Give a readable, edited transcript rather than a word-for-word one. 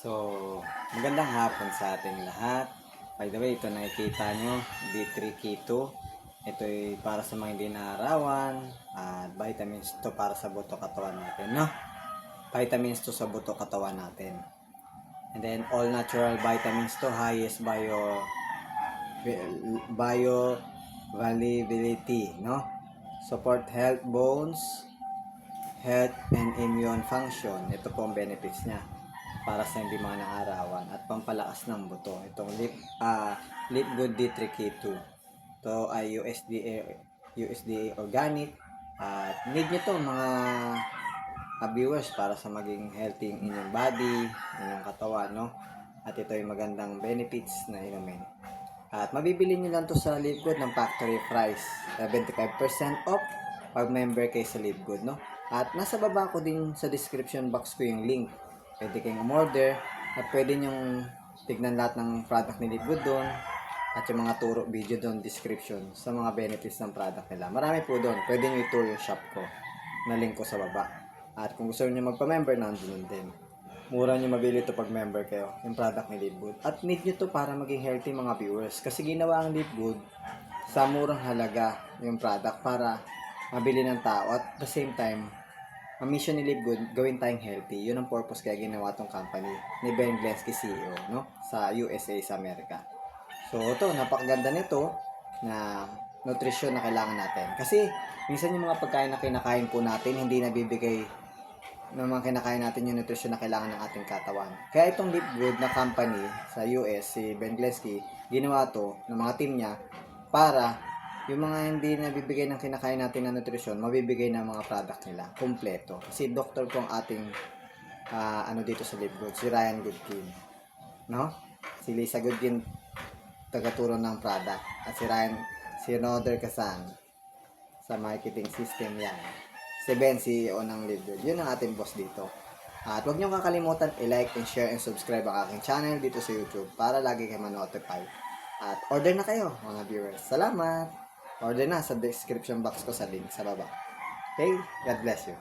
So, magandang hapon sa ating lahat. By the way, ito nakikita nyo, D3 Keto. Ito ay para sa mga hindi naarawan. At vitamins to para sa buto katawan natin, no? Vitamins to sa buto katawan natin. And then, all natural vitamins to, highest bioavailability, no? Support health, bones, health, and immune function. Ito po ang benefits niya para sa hindi mga naarawan at pampalakas ng buto. Itong Live Good D3 K2. Ito ay USDA organic at need nyo to mga viewers para sa maging healthy ang inyong body, inyong katawan, no? At ito ay magandang benefits na inumin. At mabibili nyo lang to sa Live Good ng factory price. 75% off pag member kayo sa Live Good, no? At nasa baba ko din sa description box ko yung link. Pwede kayong umorder at pwede nyong tignan lahat ng product ni Live Good doon at yung mga turo video doon, description sa mga benefits ng product nila. Marami po doon. Pwede nyo i-tour yung shop ko na link ko sa baba. At kung gusto nyo magpa-member, nandun din. Mura nyo mabili ito pag member kayo, yung product ni Live Good. At need nyo to para maging healthy mga viewers. Kasi ginawa ang Live Good sa murang halaga yung product para mabili ng tao. At the same time, ang mission ni Live Good, gawin tayong healthy. Yun ang purpose kaya ginawa tong company ni Ben Glensky, CEO, no? Sa USA, sa Amerika. So, ito, napakaganda nito na nutrition na kailangan natin. Kasi, minsan yung mga pagkain na kinakain po natin, hindi nabibigay ng mga kinakain natin yung nutrition na kailangan ng ating katawan. Kaya itong Live Good na company sa US, si Ben Glensky, ginawa to ng mga team niya para yung mga hindi nabibigay ng kinakain natin na nutrition, mabibigay ng mga product nila, kompleto. Kasi doctor po ang ating dito sa Live Good, si Ryan Goodkin. No? Si Lisa Goodkin, tagaturo ng product. At si Roder Kasan, sa marketing system yan. Si Ben, CEO ng Live Good. Yun ang ating boss dito. At huwag niyo kakalimutan i-like and share and subscribe ang aking channel dito sa YouTube para lagi kayo ma-notify. At order na kayo, mga viewers. Salamat! Order na sa description box ko sa link sa baba. Okay? God bless you.